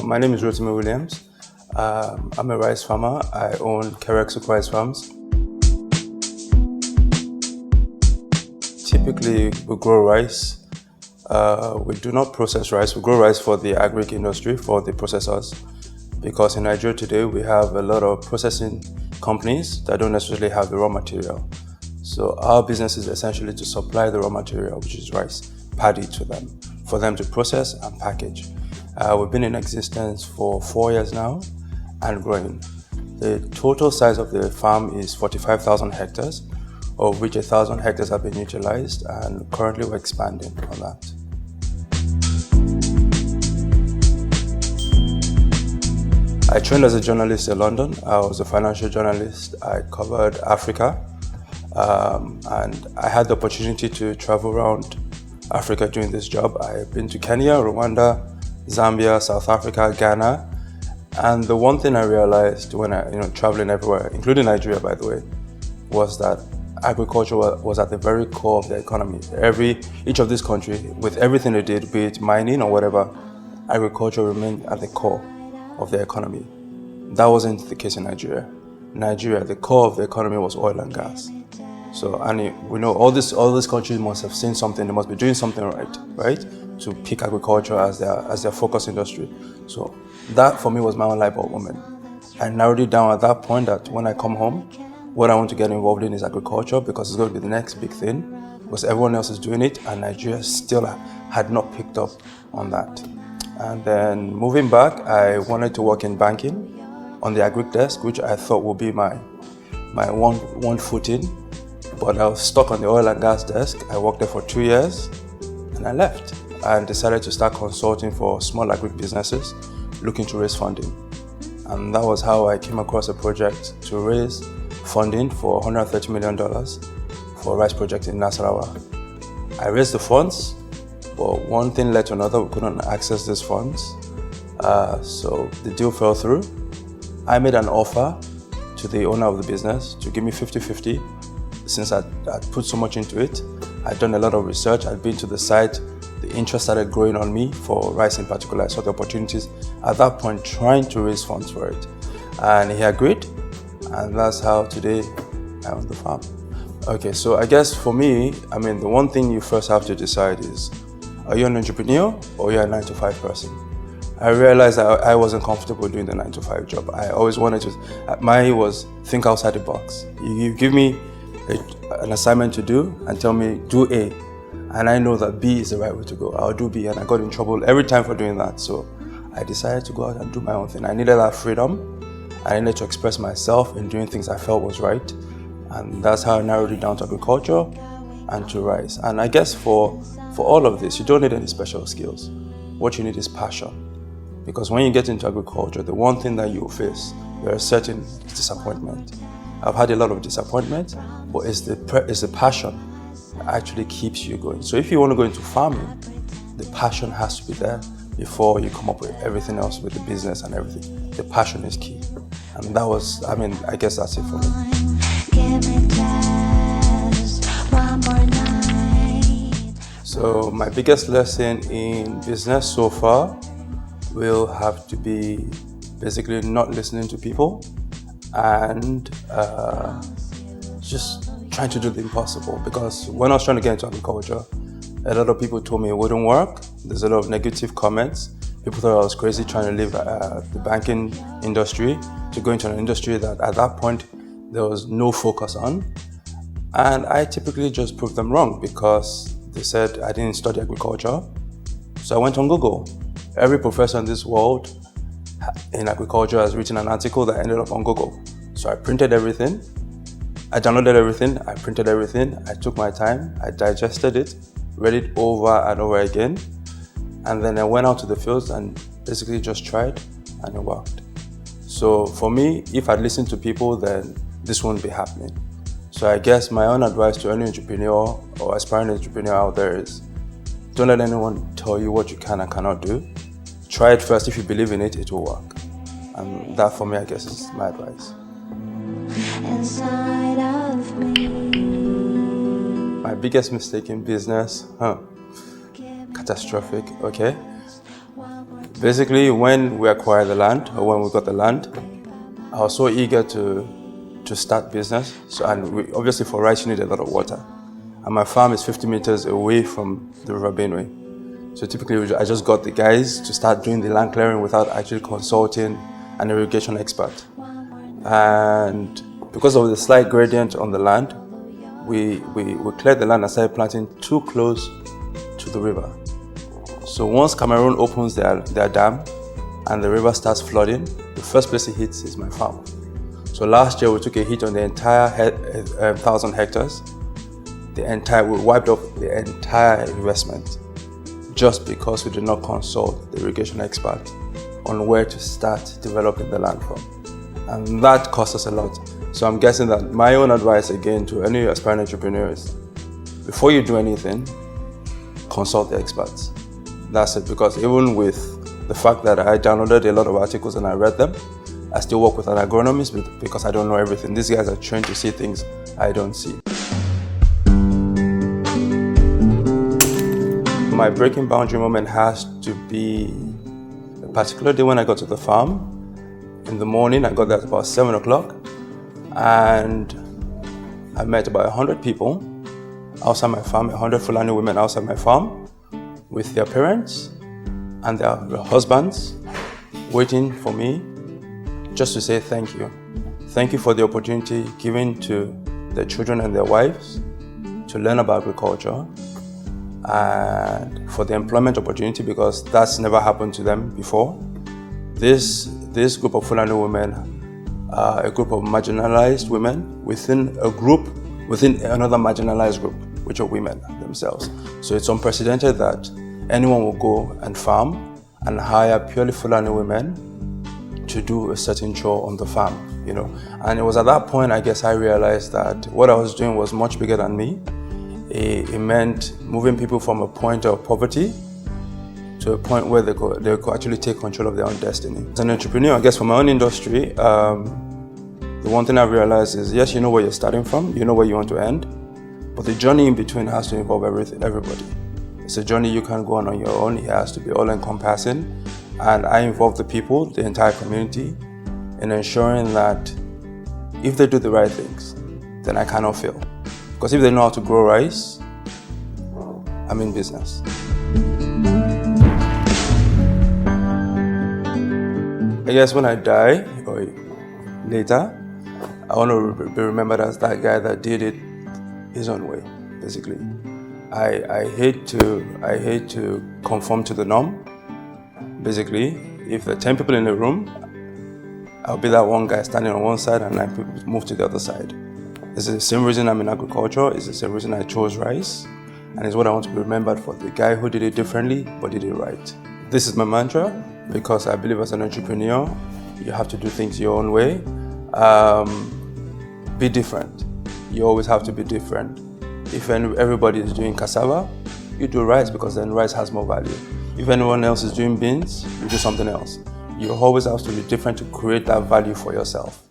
my name is Rotimi Williams. I'm a rice farmer. I own Kereksuk Rice Farms. Typically, we grow rice. We do not process rice. We grow rice for the agric industry, for the processors. Because in Nigeria today, we have a lot of processing companies that don't necessarily have the raw material. So our business is essentially to supply the raw material, which is rice, paddy, to them, for them to process and package. We've been in existence for 4 years now and growing. The total size of the farm is 45,000 hectares, of which 1,000 hectares have been utilized, and currently we're expanding on that. I trained as a journalist in London. I was a financial journalist. I covered Africa, and I had the opportunity to travel around Africa doing this job. I've been to Kenya, Rwanda, Zambia, South Africa, Ghana, and the one thing I realized when traveling everywhere, including Nigeria, by the way, was that agriculture was at the very core of the economy. Each of these countries, with everything they did, be it mining or whatever, agriculture remained at the core of the economy. That wasn't the case in Nigeria. Nigeria, the core of the economy was oil and gas. So, and we know all these countries must have seen something. They must be doing something right, to pick agriculture as their focus industry. So that for me was my own light bulb moment. I narrowed it down at that point that when I come home, what I want to get involved in is agriculture, because it's going to be the next big thing, because everyone else is doing it and Nigeria still had not picked up on that. And then moving back, I wanted to work in banking on the agric desk, which I thought would be my one foot in. But I was stuck on the oil and gas desk. I worked there for 2 years and I left and decided to start consulting for small agric businesses looking to raise funding. And that was how I came across a project to raise funding for $130 million for a rice project in Nasarawa. I raised the funds, but one thing led to another. We couldn't access these funds. So the deal fell through. I made an offer to the owner of the business to give me 50-50. Since I'd put so much into it, I'd done a lot of research, I'd been to the site, the interest started growing on me for rice in particular. I saw the opportunities at that point trying to raise funds for it. And he agreed, and that's how today I own the farm. Okay, so I guess for me, the one thing you first have to decide is, are you an entrepreneur or you're a 9-to-5 person? I realized that I wasn't comfortable doing the 9-to-5 job. I always wanted to, mine was think outside the box. You give me an assignment to do and tell me do A, and I know that B is the right way to go. I'll do B, and I got in trouble every time for doing that. So I decided to go out and do my own thing. I needed that freedom. I needed to express myself in doing things I felt was right, and that's how I narrowed it down to agriculture and to rice. And I guess for all of this, you don't need any special skills. What you need is passion. Because when you get into agriculture, the one thing that you will face, there is certain disappointment. I've had a lot of disappointment, but it's the passion that actually keeps you going. So if you want to go into farming, the passion has to be there before you come up with everything else with the business and everything. The passion is key. And that was, I guess that's it for me. So my biggest lesson in business so far will have to be basically not listening to people and just trying to do the impossible. Because when I was trying to get into agriculture, a lot of people told me it wouldn't work. There's a lot of negative comments. People thought I was crazy trying to leave the banking industry to go into an industry that at that point there was no focus on. And I typically just proved them wrong, because they said I didn't study agriculture. So I went on Google. Every professor in this world in agriculture has written an article that ended up on Google. So I printed everything. I downloaded everything. I printed everything. I took my time. I digested it, read it over and over again. And then I went out to the fields and basically just tried, and it worked. So for me, if I'd listened to people, then this wouldn't be happening. So I guess my own advice to any entrepreneur or aspiring entrepreneur out there is, don't let anyone tell you what you can and cannot do. Try it first. If you believe in it, it will work. And that for me, I guess, is my advice. Inside of me. My biggest mistake in business, catastrophic, okay. Basically, when we acquired the land, or when we got the land, I was so eager to start business. Obviously for rice, you need a lot of water. And my farm is 50 meters away from the River Benue. So typically, I just got the guys to start doing the land clearing without actually consulting an irrigation expert. And because of the slight gradient on the land, we cleared the land and started planting too close to the river. So once Cameroon opens their dam and the river starts flooding, the first place it hits is my farm. So last year we took a hit on the entire 1,000 hectares. We wiped off the entire investment just because we did not consult the irrigation expert on where to start developing the land from. And that cost us a lot. So I'm guessing that my own advice again to any aspiring entrepreneurs, before you do anything, consult the experts. That's it, because even with the fact that I downloaded a lot of articles and I read them, I still work with an agronomist because I don't know everything. These guys are trained to see things I don't see. My breaking boundary moment has to be a particular day when I got to the farm. In the morning, I got there at about 7 o'clock, and I met about 100 people outside my farm, 100 Fulani women outside my farm with their parents and their husbands waiting for me just to say thank you. Thank you for the opportunity given to their children and their wives to learn about agriculture, and for the employment opportunity, because that's never happened to them before. This group of Fulani women are a group of marginalized women within another marginalized group, which are women themselves. So it's unprecedented that anyone will go and farm and hire purely Fulani women to do a certain chore on the farm, And it was at that point, I guess, I realized that what I was doing was much bigger than me. It meant moving people from a point of poverty to a point where they could actually take control of their own destiny. As an entrepreneur, I guess for my own industry, the one thing I've realized is, yes, you know where you're starting from, you know where you want to end, but the journey in between has to involve everybody. It's a journey you can't go on your own. It has to be all-encompassing, and I involve the people, the entire community, in ensuring that if they do the right things, then I cannot fail. Because if they know how to grow rice, I'm in business. I guess when I die, or later, I want to be remembered as that guy that did it his own way, basically. I hate to conform to the norm. Basically, if there are 10 people in a room, I'll be that one guy standing on one side and 9 people move to the other side. It's the same reason I'm in agriculture, it's the same reason I chose rice, and it's what I want to be remembered for, the guy who did it differently but did it right. This is my mantra, because I believe as an entrepreneur, you have to do things your own way. Be different. You always have to be different. If everybody is doing cassava, you do rice, because then rice has more value. If anyone else is doing beans, you do something else. You always have to be different to create that value for yourself.